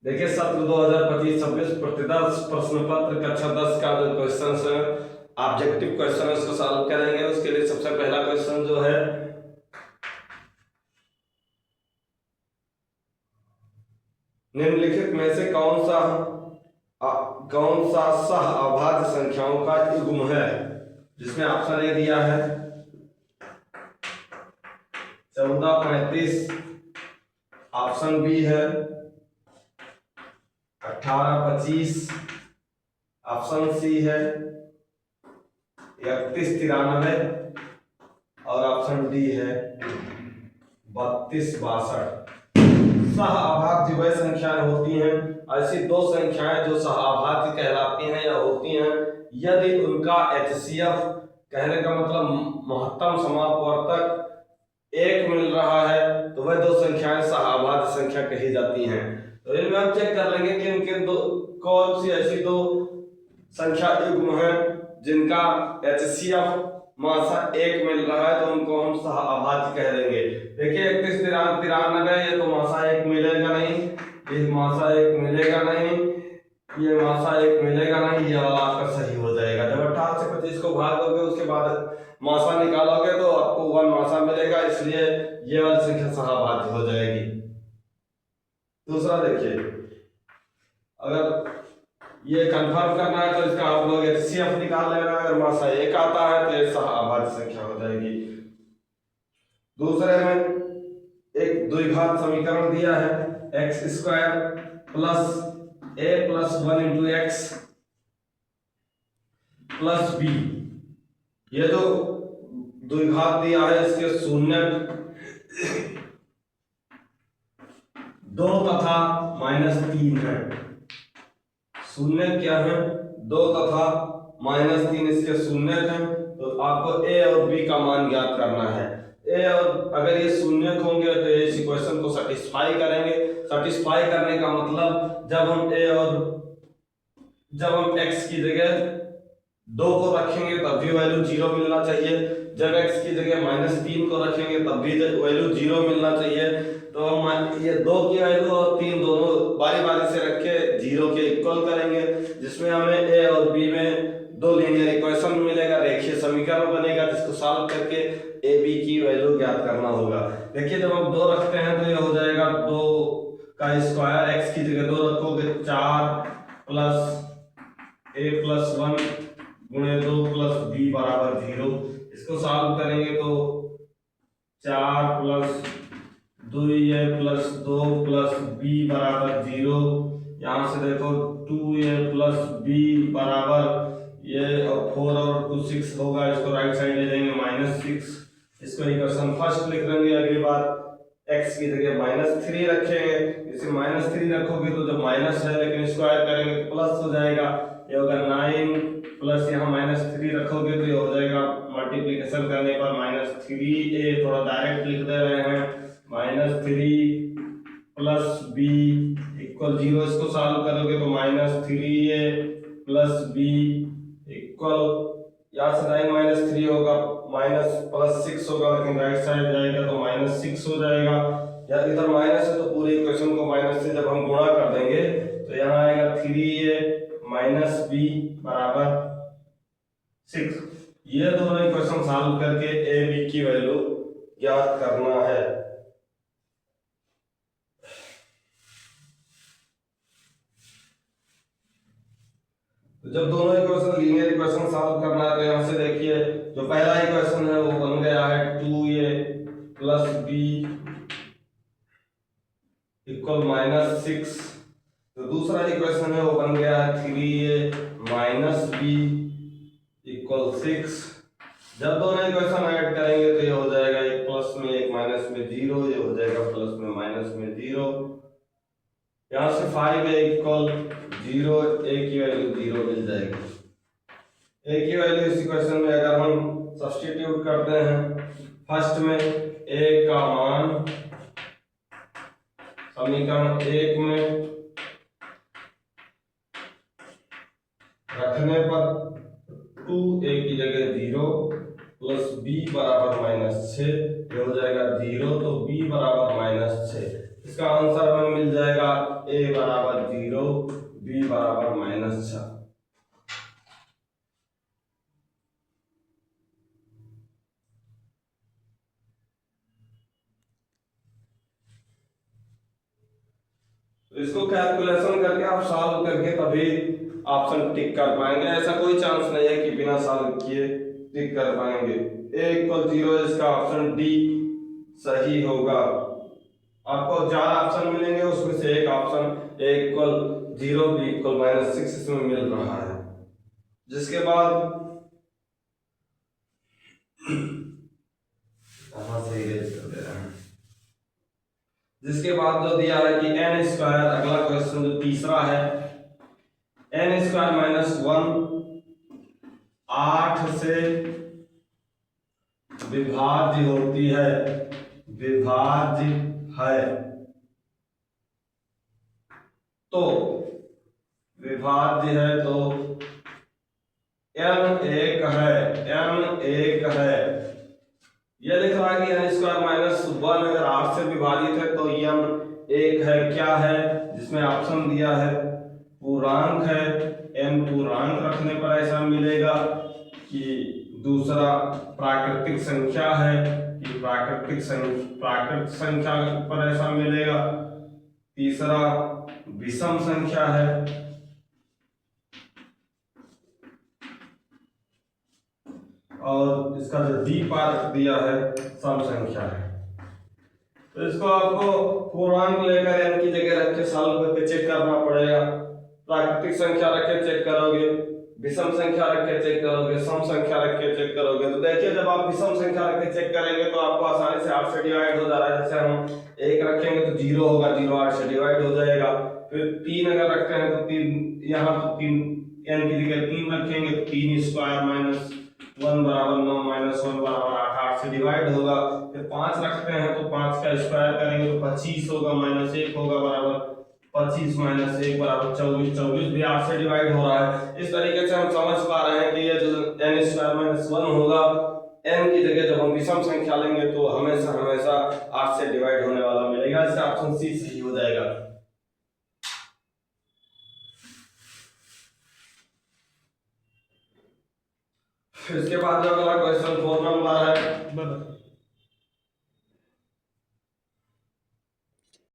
देखिए सत्र 2025-26 प्रतिदर्श प्रश्न पत्र कक्षा 10 का जो क्वेश्चन है ऑब्जेक्टिव क्वेश्चन है उसको सॉल्व करेंगे। उसके लिए सबसे पहला क्वेश्चन जो है निम्नलिखित में से कौन सा सह अभाज्य संख्याओं का युग्म है, जिसमें ऑप्शन ए दिया है 14, 35, ऑप्शन बी है 18, 25, ऑप्शन सी है 31, 93 और ऑप्शन डी है 32, 62। सह अभाज्य वह संख्याएं होती हैं, ऐसी दो संख्याएं जो सह अभाज्य कहलाती हैं या होती हैं यदि उनका HCF कहने का मतलब महत्तम समापवर्तक 1 मिल रहा है तो वह दो संख्याएं सह अभाज्य संख्या कही जाती हैं। तो इनमें हम चेक कर लेंगे कि इनके दो कौन सी ऐसी दो संख्या युग्म है जिनका HCF मासा 1 मिल रहा है तो उनको हम सह अभाज्य कह देंगे। देखिए 31, 93 ये तो मासा 1 मिलेगा नहीं, ये मासा 1 मिलेगा नहीं, ये मासा 1 मिलेगा नहीं, ये वाला आपका सही हो जाएगा। जब 18 से 25 को भाग दोगे उसके बाद मासा निकालोगे तो आपको 1 मासा मिलेगा, इसलिए ये वाली संख्या सह अभाज्य हो जाएगी। दूसरा देखिए, अगर ये कंफर्म करना है तो इसका आप लोग HCF निकाल लेना, अगर मासा 1 आता है तो ये सह अभाज्य संख्या हो जाएगी। दूसरे में एक द्विघात समीकरण दिया है x² plus a plus 1 into x plus b। ये जो द्विघात दिया है इसके शून्य 2 तथा -3 है। शून्य क्या है? 2 तथा -3 इसके शून्य है। तो आपको a और b का मान ज्ञात करना है। a और अगर ये शून्य होंगे तो इस इक्वेशन को सेटिस्फाई करेंगे। सेटिस्फाई करने का मतलब जब हम x की जगह 2 को रखेंगे तब भी वैल्यू 0 मिलना चाहिए, जब x की जगह -3 को रखेंगे तब भी वैल्यू 0 मिलना चाहिए। तो हम ये 2 की वैल्यू और 3 दोनों बारी बारी से रख के 0 के इक्वल करेंगे, जिसमें हमें a और b में दो लीनियर इक्वेशन मिलेगा, रेखीय समीकरण बनेगा, जिसको सॉल्व करके a b की वैल्यू ज्ञात करना होगा। देखिए जब हम 2 रखते हैं तो ये हो जाएगा 2 का स्क्वायर, x की जगह 2 रखोगे 4 प्लस a प्लस 1 गुणे 2 प्लस b बराबर 0। इसको सॉल्व करेंगे तो 4 plus 2a plus 2 plus b बराबर 0। यहाँ से देखो 2a प्लस b बराबर ये 4 और 2 6 होगा, इसको राइट साइड ले जाएंगे -6। इसको इक्वेशन फर्स्ट लिख देंगे। अगली बार x की जगह -3 रखेंगे, इसे -3 रखोगे तो जब माइनस है लेकिन स्क्वायर करेंगे तो प्लस हो जाएगा। ये होगा 9 प्लस यहाँ -3 रखोगे तो ये हो जाएगा मल्टीप्लिकेशन करने पर -3a, थोड़ा डायरेक्ट लिख दे रहे हैं, -3 प्लस b इक्वल 0। इसको सॉल्व करोगे तो -3a प्लस b इक्वल, यहाँ से 9 -3 होगा +6 होगा, लेकिन राइट साइड जाएगा तो -6 हो जाएगा। या इधर माइनस है तो पूरे इक्वेशन को माइनस से जब हम गुणा कर देंगे तो यहाँ आएगा 3a माइनस b बराबर 6। ये दोनों इक्वेशन सॉल्व करके a b की वैल्यू ज्ञात करना है। तो जब दोनों इक्वेशन लीनियर इक्वेशन सॉल्व करना है तो यहाँ से देखिए जो पहला इक्वेशन है वो बन गया है 2a प्लस b इक्वल -6। तो दूसरा इक्वेशन है वो बन गया है 3a माइनस b इक्वल 6। जब दोनों इक्वेशन ऐड करेंगे तो ये हो जाएगा एक प्लस में एक माइनस में 0, ये हो जाएगा प्लस में माइनस में 0। यहाँ से 5a इक्वल 0, a की वैल्यू 0 मिल जाएगी। a की वैल्यू इस इक्वेशन में अगर हम सब्स्टिट्यूट करते हैं, फर्स्ट में a का मान समीकरण 1 में रखने पर 2a की जगह 0 प्लस b बराबर -6, ये हो जाएगा 0 तो b बराबर -6। इसका आंसर हमें मिल जाएगा a बराबर तो इसको कैलकुलेशन करके आप सॉल्व करके तभी ऑप्शन टिक कर पाएंगे। ऐसा कोई चांस नहीं है कि बिना सॉल्व किए टिक कर पाएंगे। ए इक्वल 0 इसका ऑप्शन डी सही होगा। आपको 4 ऑप्शन मिलेंगे, उसमें से एक option A equal 0 B equal -6 इसमें मिल रहा है। जिसके बाद से इरेज कर दे रहे हैं। जिसके बाद जो दिया है कि n स्क्वायर, अगला क्वेश्चन जो तीसरा है, n स्क्वायर -1 8 से विभाज्य होती है, विभाज्य है। तो विभाज्य है तो n 1 है, n 1 है। यह लिख रहा है कि n स्क्वायर -1 अगर 8 से विभाजित है तो n 1 है। क्या है? जिसमें ऑप्शन दिया है पूर्णांक है, n पूर्णांक रखने पर ऐसा मिलेगा कि दूसरा प्राकृतिक संख्या है कि प्राकृतिक संख्या पर ऐसा मिलेगा। तीसरा विषम संख्या है। और इसका जो डी पार्ट दिया है सम संख्या है। तो इसको आपको पूर्णांक लेकर n की जगह रख के सॉल्व करके चेक करना पड़ेगा। प्राकृतिक संख्या रख के चेक करोगे, विषम संख्या रख के चेक करोगे, सम संख्या रख के चेक करोगे। तो देखिए जब आप विषम संख्या रख के चेक करेंगे तो आपको आसानी से 8 से डिवाइड हो जा रहा है। जैसे हम 1 रखेंगे तो 0 होगा, 0 8 से डिवाइड हो जाएगा। फिर 3 अगर रखते हैं तो 3 यहाँ तो 3 n की जगह 3 रखेंगे तो 3 स्क्वायर -1 बराबर 9 -1 बराबर 8, 8 से डिवाइड होगा। फिर 5 रखते हैं तो 5 का स्क्वायर करेंगे तो 25 होगा, -1 होगा बराबर 25 -1 बराबर 24, 24 भी 8 से डिवाइड हो रहा है। इस तरीके से हम समझ पा रहे हैं कि ये जो n स्क्वायर -1 होगा, n की जगह जब हम विषम संख्या लेंगे तो हमेशा 8 से डिवाइड होने वाला मिलेगा। इसका ऑप्शन सी सही हो जाएगा। इसके बाद जो अगला क्वेश्चन 4 नंबर है,